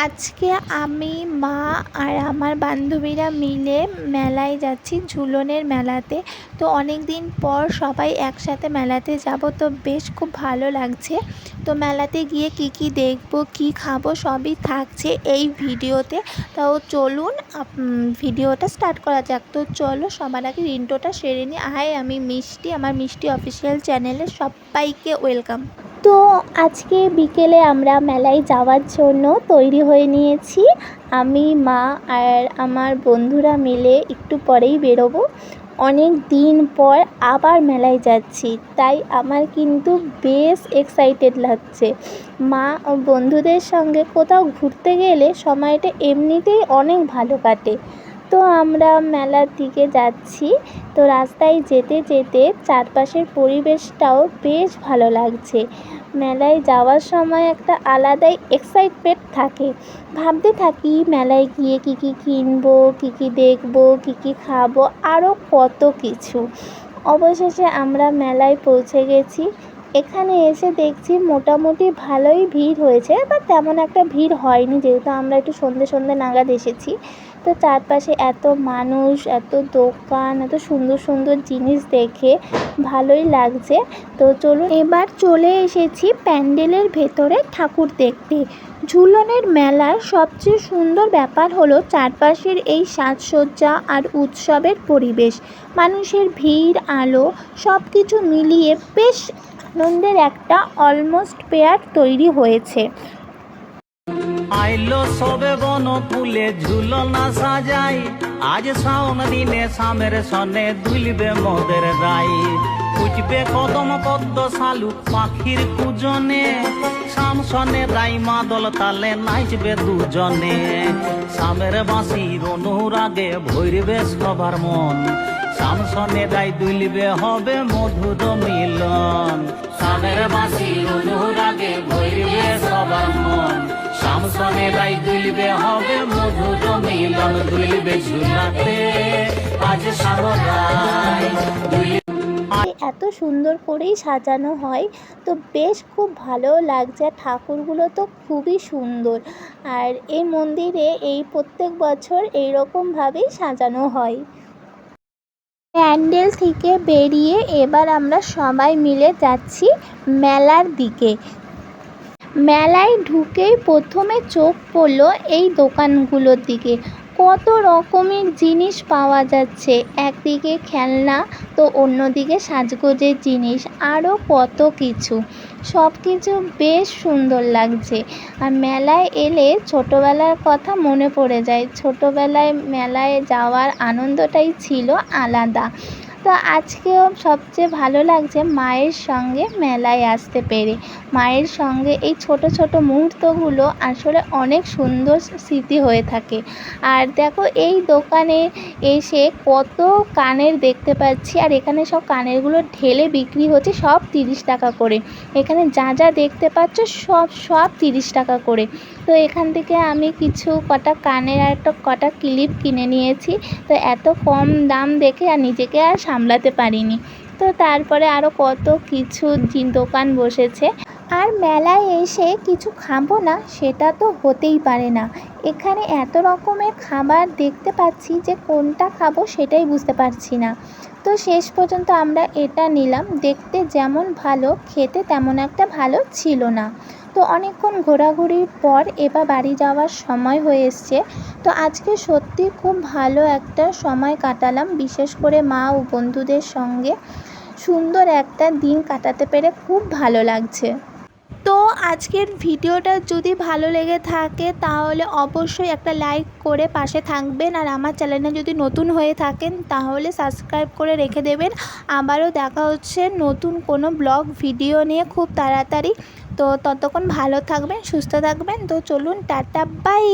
আজকে আমি, মা আর আমার বান্ধবীরা মিলে মেলায় যাচ্ছি, ঝুলনের মেলাতে। তো অনেক দিন পর সবাই একসাথে মেলাতে যাব, তো বেশ খুব ভালো লাগছে। তো মেলাতে গিয়ে কি দেখব, কি খাবো সবই থাকছে এই ভিডিওতে। তো চলুন ভিডিওটা স্টার্ট করা যাক। তো চলো সবার আগে ইন্ট্রোটা সেরে নিই। আমি মিষ্টি, আমার মিষ্টি অফিসিয়াল চ্যানেলে সবাইকে ওয়েলকাম। তো আজকে বিকেলে আমরা মেলায় যাওয়ার জন্য তৈরি হয়ে নিয়েছি। আমি, মা আর আমার বন্ধুরা মিলে একটু পরেই বেরোবো। অনেক দিন পর আবার মেলায় যাচ্ছি, তাই আমার কিন্তু বেশ এক্সাইটেড লাগছে। মা ও বন্ধুদের সঙ্গে কোথাও ঘুরতে গেলে সময়টা এমনিতেই অনেক ভালো কাটে। তো আমরা মেলার দিকে যাচ্ছি। তো রাস্তায় যেতে যেতে চারপাশের পরিবেশটাও বেশ ভালো লাগছে। মেলায় যাওয়ার সময় একটা আলাদাই এক্সাইটমেন্ট থাকে। ভাবতে থাকি মেলায় গিয়ে কী কিনবো, কী দেখবো, কী খাবো, আরও কত কিছু। অবশেষে আমরা মেলায় পৌঁছে গেছি। এখানে এসে দেখছি মোটামুটি ভালোই ভিড় হয়েছে, বা তেমন একটা ভিড় হয়নি, যেহেতু আমরা একটু সন্ধে নাগাদ এসেছি। তো চারপাশে এত মানুষ, এত দোকান, এত সুন্দর সুন্দর জিনিস দেখে ভালোই লাগছে। তো চলুন এবার চলে এসেছি প্যান্ডেলের ভেতরে ঠাকুর দেখতে। ঝুলনের মেলার সবচেয়ে সুন্দর ব্যাপার হলো চারপাশের এই সাজসজ্জা আর উৎসবের পরিবেশ। মানুষের ভিড়, আলো সব কিছু মিলিয়ে বেশ আনন্দের একটা অলমোস্ট পেয়ার তৈরি হয়েছে। আইলো সবে বন ফুলে ঝুলনা সাজাই, আজ শাওন দিনে সামের সনে দুলবে মোদের রাই। উঠবে কদম পদ্ম শালু পাখির কুজনে, শামসনে রাই মাদল তালে নাচবে দুজনে। সামের বাঁশির অনুরাগে ভৈরবে সবার মন, শামসনে রাই দুলবে হবে মধুর মিলন। সামের বাঁশির অনুরাগে ভৈরবে সবার মন, শামসনে রাই দুলবে হবে মধুর মিলন। দুলবে ঝুলাতে আজ সামরাই। এত সুন্দর করেই সাজানো হয়, তো বেশ খুব ভালো লাগছে। ঠাকুরগুলো তো খুবই সুন্দর, আর এই মন্দিরে এই প্রত্যেক বছর এইরকমভাবেই সাজানো হয়। প্যান্ডেল থেকে বেরিয়ে এবার আমরা সবাই মিলে যাচ্ছি মেলার দিকে। মেলায় ঢুকেই প্রথমে চোখ পড়ল এই দোকানগুলোর দিকে। কত রকমের জিনিস পাওয়া যাচ্ছে, একদিকে খেলনা, তো অন্যদিকে সাজগোজের জিনিস, আরও কত কিছু। সব কিছু বেশ সুন্দর লাগছে। আর মেলায় এলে ছোটোবেলার কথা মনে পড়ে যায়। ছোটোবেলায় মেলায় যাওয়ার আনন্দটাই ছিল আলাদা। তো আজকেও সবচেয়ে ভালো লাগছে মায়ের সঙ্গে মেলায় আসতে পেরে। মায়ের সঙ্গে এই ছোট ছোট মুহূর্তগুলো আসলে অনেক সুন্দর স্মৃতি হয়ে থাকে। আর দেখো এই দোকানে এসে কত কানের দেখতে পাচ্ছি, আর এখানে সব কানেরগুলো ঢেলে বিক্রি হচ্ছে, সব 30 টাকা করে। এখানে যা দেখতে পাচ্ছ সব 30 টাকা করে। তো এখান থেকে আমি কিছু কটা কানের আর কটা ক্লিপ কিনে নিয়েছি। তো এত কম দাম দেখে আর নিজেকে আর সামলাতে পারিনি। তো তারপরে আরও কত কিছু দোকান বসেছে। আর মেলায় এসে কিছু খাবো না সেটা তো হতেই পারে না। এখানে এত রকমের খাবার দেখতে পাচ্ছি যে কোনটা খাবো সেটাই বুঝতে পারছি না। তো শেষ পর্যন্ত আমরা এটা নিলাম। দেখতে যেমন ভালো, খেতে তেমন একটা ভালো ছিল না। তো অনেকক্ষণ ঘোরাঘুরির পর এবার বাড়ি যাওয়ার সময় হয়ে এসছে। তো আজকে সত্যি খুব ভালো একটা সময় কাটালাম, বিশেষ করে মা ও বন্ধুদের সঙ্গে সুন্দর একটা দিন কাটাতে পেরে খুব ভালো লাগছে। তো আজকের ভিডিওটা যদি ভালো লেগে থাকে তাহলে অবশ্যই একটা লাইক করে পাশে থাকবেন, আর আমার চ্যানেলে যদি নতুন হয়ে থাকেন তাহলে সাবস্ক্রাইব করে রেখে দেবেন। আবারও দেখা হচ্ছে নতুন কোনো ব্লগ ভিডিও নিয়ে খুব তাড়াতাড়ি। তো ততক্ষণ ভালো থাকবেন, সুস্থ থাকবেন। তো চলুন, টাটা, বাই।